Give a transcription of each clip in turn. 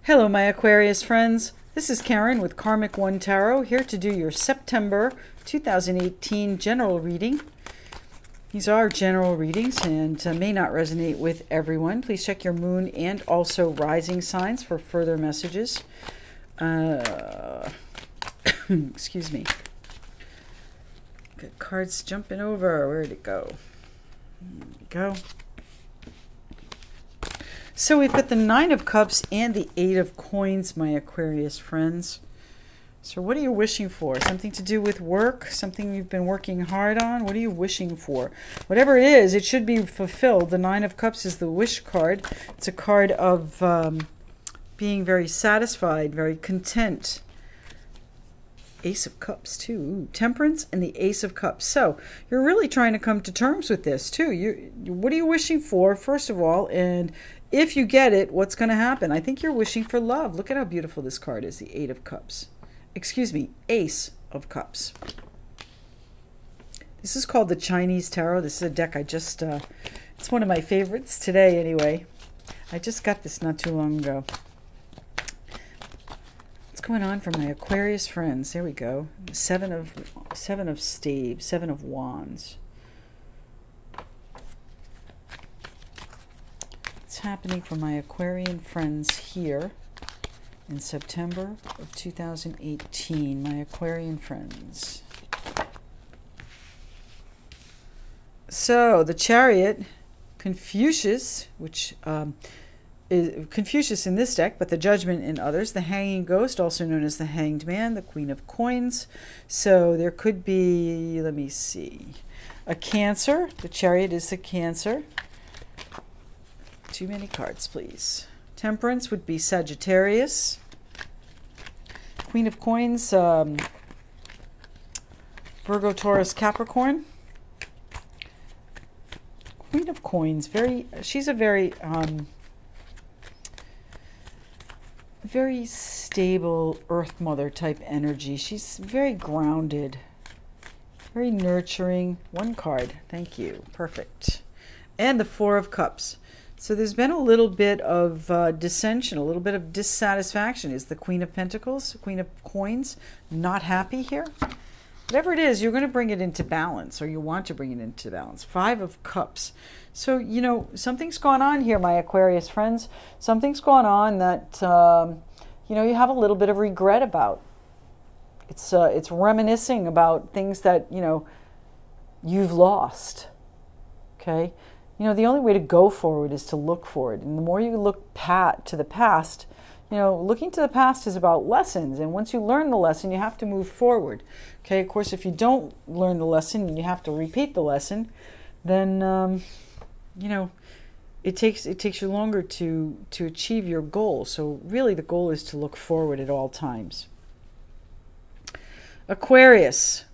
Hello, my Aquarius friends. This is Karen with Karmic One Tarot, here to do your September 2018 general reading. These are general readings and may not resonate with everyone. Please check your moon and also rising signs for further messages. Excuse me. Got cards jumping over. Where'd it go? There we go. So we've got the Nine of Cups and the Eight of Coins, my Aquarius friends. So what are you wishing for? Something to do with work? Something you've been working hard on? What are you wishing for? Whatever it is, it should be fulfilled. The Nine of Cups is the wish card. It's a card of being very satisfied, very content. Ace of Cups too. Ooh, Temperance and the Ace of Cups. So you're really trying to come to terms with this too. What are you wishing for, first of all? And if you get it, what's going to happen? I think you're wishing for love. Look at how beautiful this card is, the Eight of Cups. Excuse me, Ace of Cups. This is called the Chinese Tarot. This is a deck I just, it's one of my favorites today anyway. I just got this not too long ago. What's going on for my Aquarius friends? There we go. Seven of staves, Seven of Wands. What's happening for my Aquarian friends here in September of 2018? My Aquarian friends. So the Chariot, Confucius, which is Confucius in this deck, but the Judgment in others. The Hanging Ghost, also known as the Hanged Man, the Queen of Coins. So there could be, let me see, a Cancer. The Chariot is the Cancer. Too many cards, please. Temperance would be Sagittarius. Queen of Coins, Virgo, Taurus, Capricorn. Queen of Coins, she's a very stable Earth Mother type energy. She's very grounded, very nurturing. One card, thank you, perfect. And the Four of Cups. So there's been a little bit of dissension, a little bit of dissatisfaction. Is the Queen of Pentacles, Queen of Coins, not happy here? Whatever it is, you're going to bring it into balance, or you want to bring it into balance. Five of Cups. So, you know, something's gone on here, my Aquarius friends. Something's gone on that, you know, you have a little bit of regret about. It's reminiscing about things that, you know, you've lost. Okay? You know, the only way to go forward is to look forward. And the more you look to the past, you know, looking to the past is about lessons. And once you learn the lesson, you have to move forward. Okay, of course, if you don't learn the lesson and you have to repeat the lesson, then, you know, it takes you longer to achieve your goal. So really the goal is to look forward at all times. Aquarius,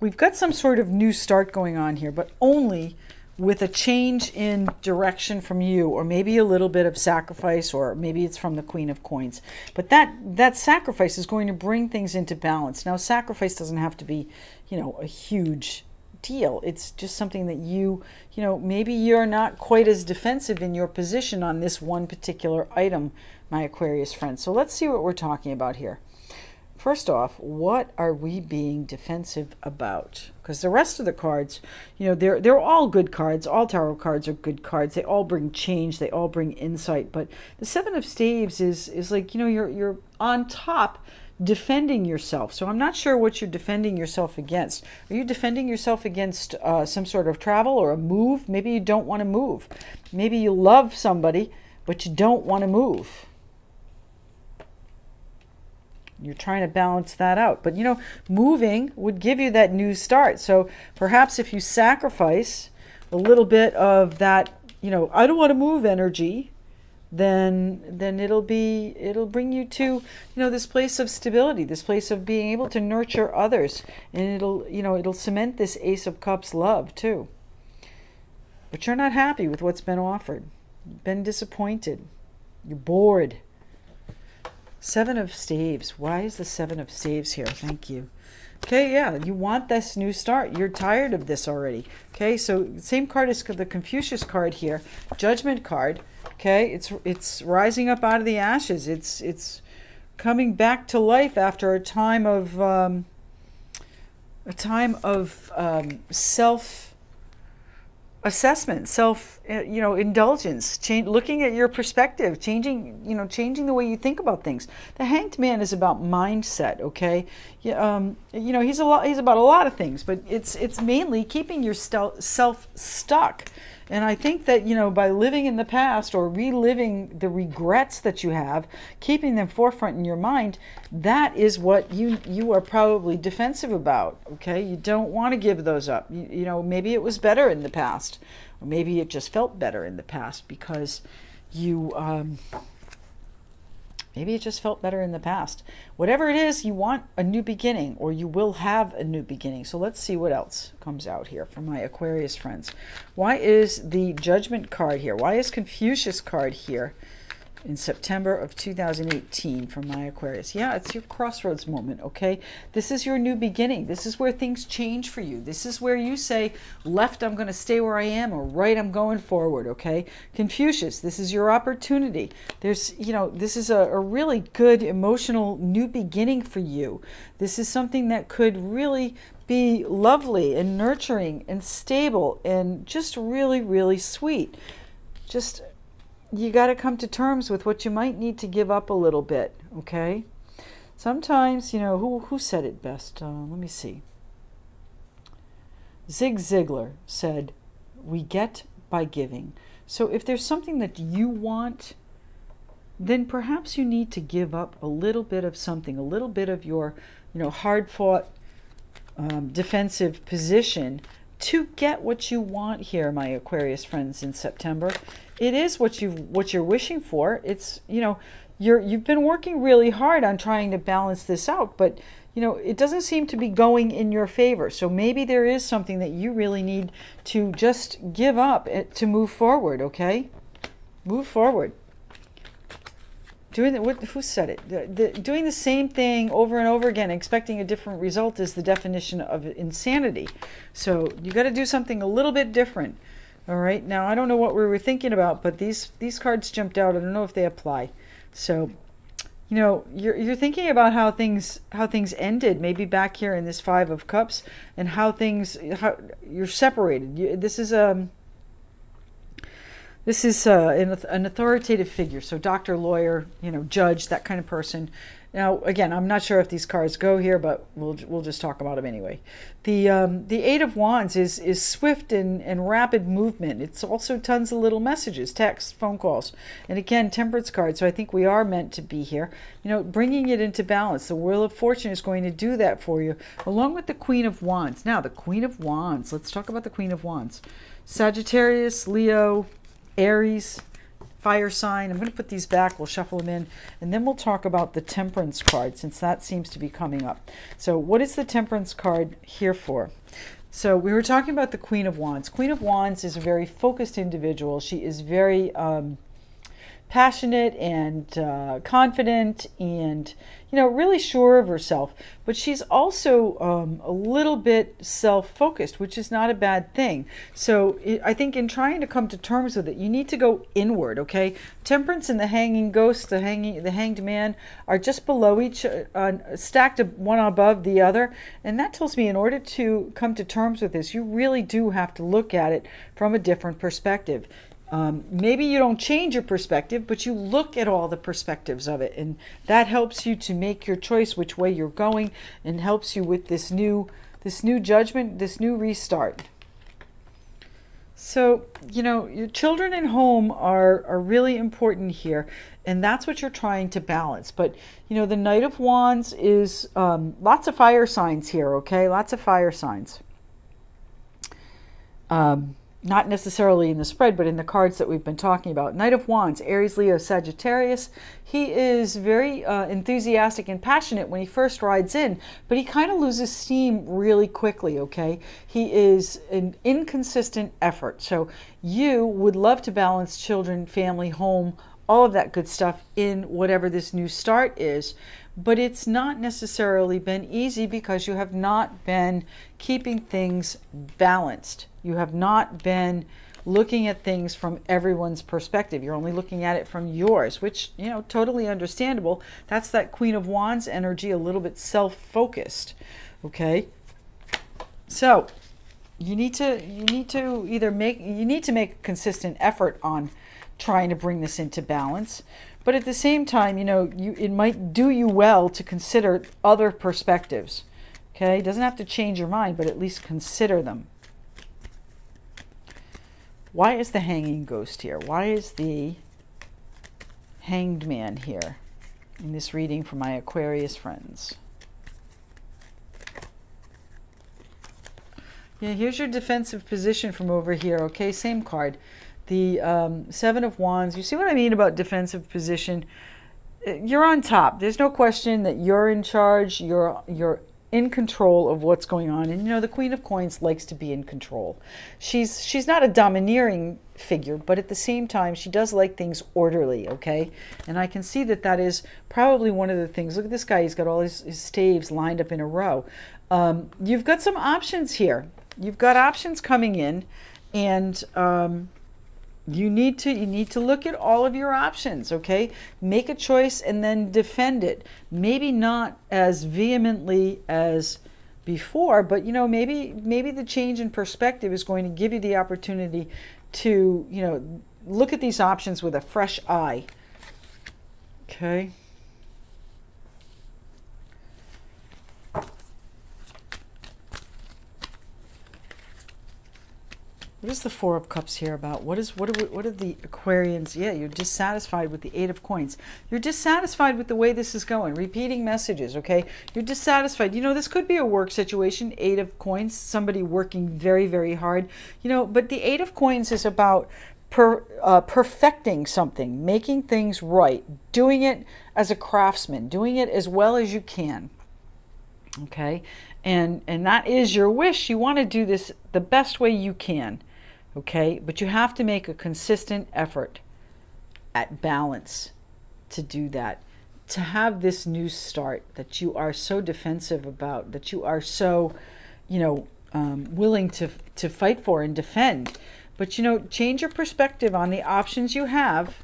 we've got some sort of new start going on here, but only with a change in direction from you, or maybe a little bit of sacrifice, or maybe it's from the Queen of Coins. But that sacrifice is going to bring things into balance. Now, sacrifice doesn't have to be, you know, a huge deal. It's just something that you know, maybe you're not quite as defensive in your position on this one particular item, my Aquarius friends. So let's see what we're talking about here. First off, what are we being defensive about? Because the rest of the cards, you know, they're all good cards. All tarot cards are good cards. They all bring change. They all bring insight. But the Seven of Staves is like, you know, you're on top defending yourself. So I'm not sure what you're defending yourself against. Are you defending yourself against some sort of travel or a move? Maybe you don't want to move. Maybe you love somebody, but you don't want to move. You're trying to balance that out. But, you know, moving would give you that new start. So perhaps if you sacrifice a little bit of that, you know, I don't want to move energy, then it'll bring you to, you know, this place of stability, this place of being able to nurture others. And it'll cement this Ace of Cups love too. But you're not happy with what's been offered. You've been disappointed. You're bored. Seven of Staves. Why is the Seven of Staves here? Thank you. Okay, yeah, you want this new start. You're tired of this already. Okay, so same card as the Confucius card here, Judgment card. Okay, it's rising up out of the ashes. It's coming back to life after a time of self assessment, indulgence, looking at your perspective, changing the way you think about things. The Hanged Man is about mindset, okay? He's about a lot of things, but it's mainly keeping yourself stuck. And I think that, by living in the past or reliving the regrets that you have, keeping them forefront in your mind, that is what you are probably defensive about, okay? You don't want to give those up. Maybe it was better in the past, or maybe it just felt better in the past because maybe it just felt better in the past. Whatever it is, you want a new beginning, or you will have a new beginning. So let's see what else comes out here for my Aquarius friends. Why is the Judgment card here? Why is Confucius card here in September of 2018 for my Aquarius? Yeah, it's your crossroads moment, okay? This is your new beginning. This is where things change for you. This is where you say, left, I'm going to stay where I am, or right, I'm going forward, okay? Confucius, this is your opportunity. This is a really good emotional new beginning for you. This is something that could really be lovely and nurturing and stable and just really, really sweet. You got to come to terms with what you might need to give up a little bit, okay? Sometimes, who said it best? Let me see. Zig Ziglar said, we get by giving. So if there's something that you want, then perhaps you need to give up a little bit of something, a little bit of your, hard-fought defensive position to get what you want here, my Aquarius friends, in September. It is what you're wishing for. It's, you've been working really hard on trying to balance this out, but it doesn't seem to be going in your favor. So maybe there is something that you really need to just give up to move forward, okay? Move forward. Who said it? Doing the same thing over and over again, expecting a different result, is the definition of insanity. So you got to do something a little bit different. All right. Now, I don't know what we were thinking about, but these cards jumped out. I don't know if they apply. So, you're thinking about how things ended, maybe back here in this Five of Cups, and how you're separated. This is an authoritative figure, so doctor, lawyer, judge, that kind of person. Now, again, I'm not sure if these cards go here, but we'll just talk about them anyway. The Eight of Wands is swift and rapid movement. It's also tons of little messages, texts, phone calls, and again, Temperance card. So I think we are meant to be here, bringing it into balance. The Wheel of Fortune is going to do that for you, along with the Queen of Wands. Now, the Queen of Wands. Let's talk about the Queen of Wands. Sagittarius, Leo, Aries, fire sign. I'm going to put these back. We'll shuffle them in. And then we'll talk about the Temperance card, since that seems to be coming up. So what is the Temperance card here for? So we were talking about the Queen of Wands. Queen of Wands is a very focused individual. She is very passionate and confident and, really sure of herself. But she's also a little bit self-focused, which is not a bad thing. So I think in trying to come to terms with it, you need to go inward, okay? Temperance and the Hanging Ghost, the Hanged Man, are just below each, stacked one above the other. And that tells me in order to come to terms with this, you really do have to look at it from a different perspective. Maybe you don't change your perspective, but you look at all the perspectives of it, and that helps you to make your choice which way you're going, and helps you with this new judgment, this new restart. So, your children and home are really important here, and that's what you're trying to balance. But, the Knight of Wands is lots of fire signs here, okay? Lots of fire signs. Not necessarily in the spread, but in the cards that we've been talking about. Knight of Wands, Aries, Leo, Sagittarius. He is very enthusiastic and passionate when he first rides in, but he kind of loses steam really quickly, okay? He is an inconsistent effort. So you would love to balance children, family, home, all of that good stuff in whatever this new start is. But it's not necessarily been easy because you have not been keeping things balanced. You have not been looking at things from everyone's perspective. You're only looking at it from yours, which, you know, totally understandable. That's that Queen of Wands energy, a little bit self-focused. Okay? So, you need to make a consistent effort on trying to bring this into balance. But at the same time, you know, it might do you well to consider other perspectives. Okay? It doesn't have to change your mind, but at least consider them. Why is the hanging ghost here? Why is the hanged man here in this reading for my Aquarius friends? Yeah, here's your defensive position from over here. Okay, same card. The Seven of Wands. You see what I mean about defensive position? You're on top. There's no question that you're in charge. You're in control of what's going on. And you know, the Queen of Coins likes to be in control. She's not a domineering figure, but at the same time, she does like things orderly, okay? And I can see that that is probably one of the things. Look at this guy. He's got all his staves lined up in a row. You've got some options here. You've got options coming in, and you need to look at all of your options, okay? Make a choice and then defend it. Maybe not as vehemently as before, but you know, maybe the change in perspective is going to give you the opportunity to, you know, look at these options with a fresh eye. Okay? What is the Four of Cups here about? What are the Aquarians? Yeah, you're dissatisfied with the Eight of Coins. You're dissatisfied with the way this is going. Repeating messages, okay? You're dissatisfied. You know, this could be a work situation, Eight of Coins, somebody working very, very hard. You know, but the Eight of Coins is about perfecting something, making things right, doing it as a craftsman, doing it as well as you can. Okay? And that is your wish. You want to do this the best way you can. Okay, but you have to make a consistent effort at balance to do that. To have this new start that you are so defensive about, that you are so, you know, willing to fight for and defend. But, you know, change your perspective on the options you have.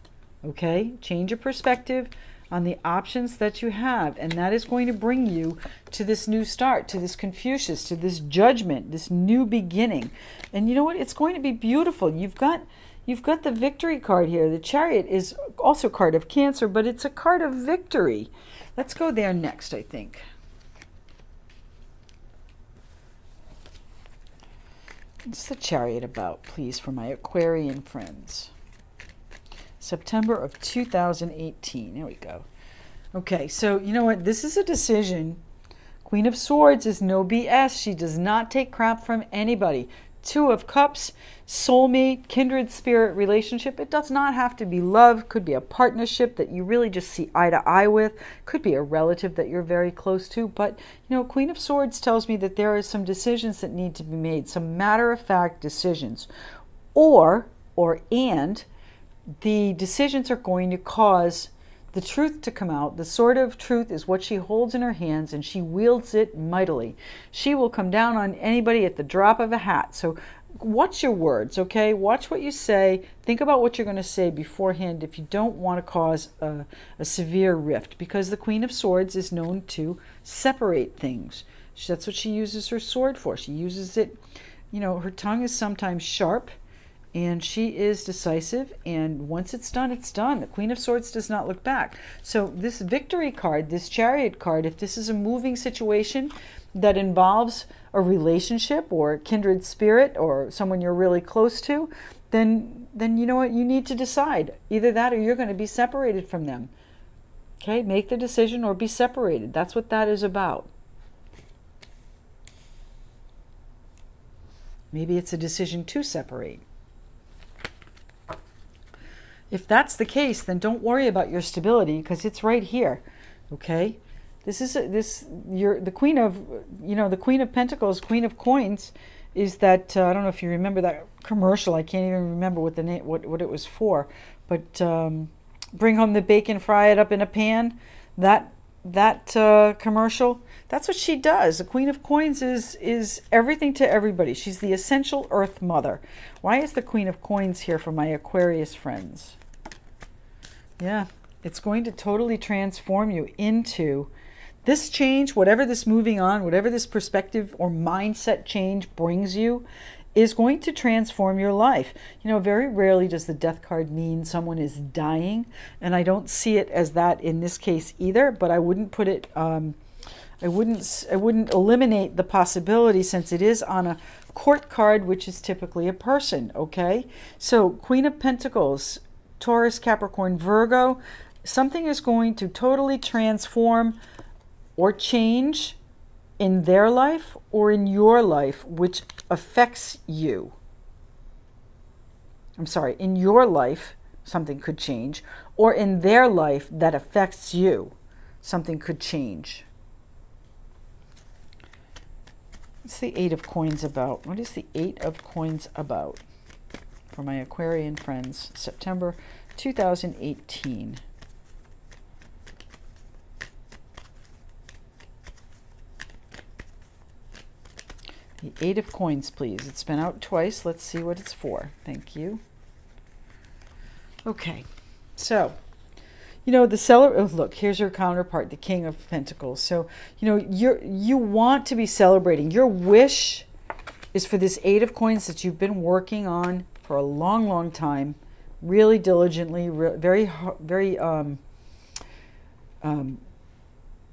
Okay, change your perspective on the options that you have, and that is going to bring you to this new start, to this Confucius, to this judgment, this new beginning. And you know what? It's going to be beautiful. You've got the victory card here. The Chariot is also a card of Cancer, but it's a card of victory. Let's go there next, I think. What's the Chariot about, please, for my Aquarian friends? September of 2018. There we go. Okay, so you know what? This is a decision. Queen of Swords is no BS. She does not take crap from anybody. Two of Cups, soulmate, kindred spirit relationship. It does not have to be love. Could be a partnership that you really just see eye to eye with. Could be a relative that you're very close to. But, you know, Queen of Swords tells me that there are some decisions that need to be made. Some matter-of-fact decisions. And the decisions are going to cause the truth to come out. The sword of truth is what she holds in her hands, and she wields it mightily. She will come down on anybody at the drop of a hat. So watch your words, okay? Watch what you say. Think about what you're going to say beforehand if you don't want to cause a severe rift, because the Queen of Swords is known to separate things. That's what she uses her sword for. She uses it, you know, her tongue is sometimes sharp, and she is decisive, and once it's done, it's done. The Queen of Swords does not look back. So this victory card, this Chariot card, if this is a moving situation that involves a relationship or a kindred spirit or someone you're really close to, then you know what? You need to decide. Either that or you're going to be separated from them. Okay? Make the decision or be separated. That's what that is about. Maybe it's a decision to separate. If that's the case, then don't worry about your stability, because it's right here. Okay? The Queen of, you know, the Queen of Pentacles, Queen of Coins is that, I don't know if you remember that commercial. I can't even remember what the name, what it was for, but bring home the bacon, fry it up in a pan, that commercial, that's what she does. The Queen of Coins is everything to everybody. She's the essential Earth Mother. Why is the Queen of Coins here for my Aquarius friends? Yeah, it's going to totally transform you into this change, whatever this moving on, whatever this perspective or mindset change brings you, is going to transform your life. You know, very rarely does the death card mean someone is dying, and I don't see it as that in this case either, but I wouldn't put it, I wouldn't eliminate the possibility, since it is on a court card, which is typically a person, okay? So Queen of Pentacles, Taurus, Capricorn, Virgo, something is going to totally transform or change in their life or in your life, which affects you. I'm sorry, in your life, something could change, or in their life that affects you, something could change. What's the Eight of Coins about? What is the Eight of Coins about for my Aquarian friends? September 2018. The Eight of Coins, please. It's been out twice. Let's see what it's for. Thank you. Okay. So, you know, the seller, oh, look, here's your counterpart, the King of Pentacles. So, you know, you want to be celebrating. Your wish is for this Eight of Coins that you've been working on for a long, long time, really diligently, very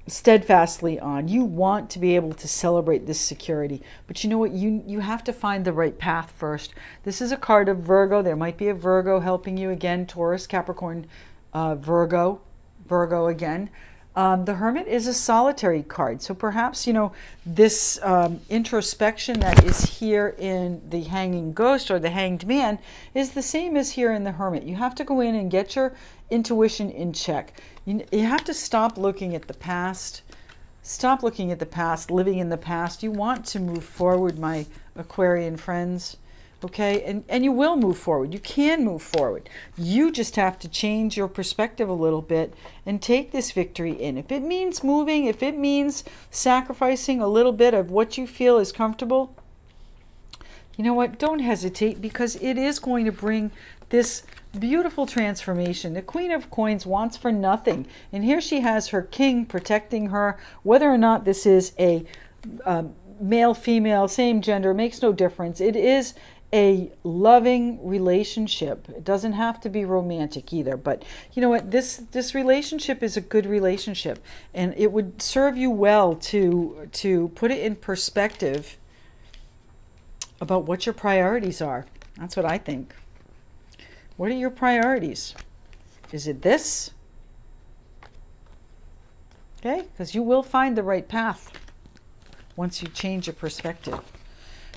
steadfastly on. You want to be able to celebrate this security, but you know what, you have to find the right path first. This is a card of Virgo. There might be a Virgo helping you again. Taurus, Capricorn, Virgo again. The Hermit is a solitary card, so perhaps, you know, this introspection that is here in the Hanging Ghost or the Hanged Man is the same as here in the Hermit. You have to go in and get your intuition in check. You have to stop looking at the past. Stop looking at the past, living in the past. You want to move forward, my Aquarian friends. Okay, and you will move forward. You can move forward. You just have to change your perspective a little bit and take this victory in. If it means moving, if it means sacrificing a little bit of what you feel is comfortable, you know what? Don't hesitate, because it is going to bring this beautiful transformation. The Queen of Coins wants for nothing, and here she has her king protecting her. Whether or not this is a male, female, same gender, makes no difference. It is a loving relationship. It doesn't have to be romantic either, but you know what, this relationship is a good relationship, and it would serve you well to put it in perspective about what your priorities are. That's what I think. What are your priorities? Is it this? Okay, because you will find the right path once you change your perspective.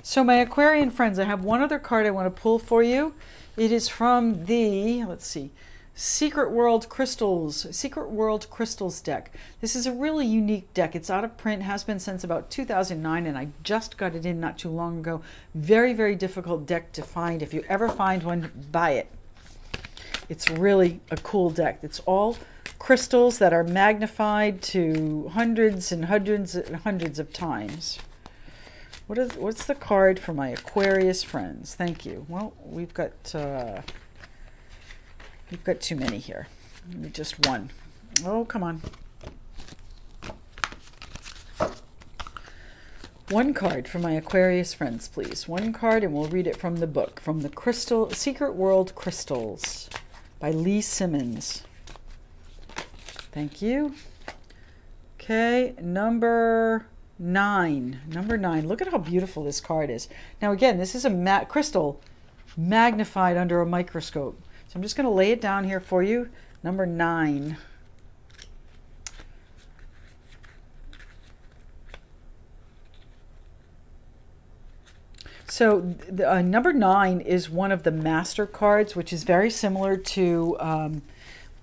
So my Aquarian friends, I have one other card I want to pull for you. It is from the, let's see, Secret World Crystals deck. This is a really unique deck. It's out of print, has been since about 2009, and I just got it in not too long ago. Very, very difficult deck to find. If you ever find one, buy it. It's really a cool deck. It's all crystals that are magnified to hundreds and hundreds and hundreds of times. What's the card for my Aquarius friends? Thank you. Well, we've got too many here. Maybe just one. Oh, come on. One card for my Aquarius friends, please. One card, and we'll read it from the book, from the Secret World Crystals by Lee Simmons. Thank you. Okay, number 9. Number 9. Look at how beautiful this card is. Now again, this is a crystal magnified under a microscope. So I'm just going to lay it down here for you. Number 9. So number 9 is one of the master cards, which is very similar to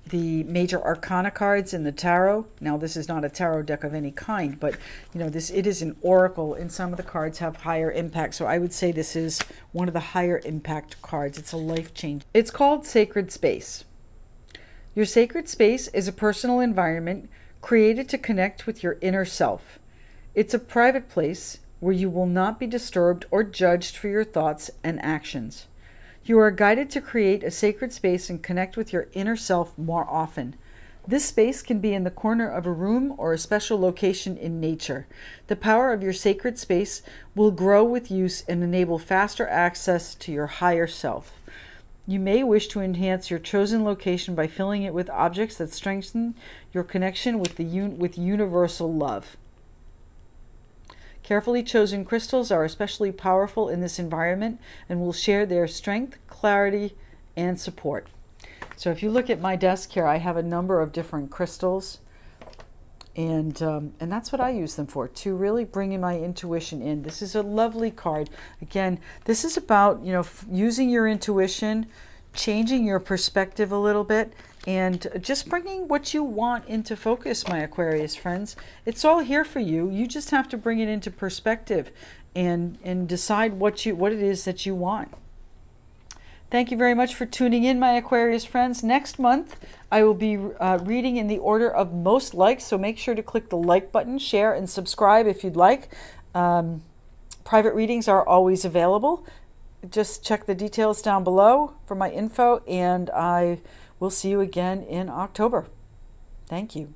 the major arcana cards in the tarot. Now, this is not a tarot deck of any kind, but you know, it is an oracle, and some of the cards have higher impact. So I would say this is one of the higher impact cards. It's a life change. It's called Sacred Space. Your sacred space is a personal environment created to connect with your inner self. It's a private place where you will not be disturbed or judged for your thoughts and actions. You are guided to create a sacred space and connect with your inner self more often. This space can be in the corner of a room or a special location in nature. The power of your sacred space will grow with use and enable faster access to your higher self. You may wish to enhance your chosen location by filling it with objects that strengthen your connection with universal love. Carefully chosen crystals are especially powerful in this environment and will share their strength, clarity, and support. So if you look at my desk here, I have a number of different crystals, and that's what I use them for, to really bring in my intuition in. This is a lovely card. Again, this is about, using your intuition, changing your perspective a little bit, and just bringing what you want into focus, my Aquarius friends. It's all here for you. You just have to bring it into perspective and decide what it is that you want. Thank you very much for tuning in, my Aquarius friends. Next month, I will be reading in the order of most likes, so make sure to click the like button, share, and subscribe if you'd like. Private readings are always available. Just check the details down below for my info, and I will see you again in October. Thank you.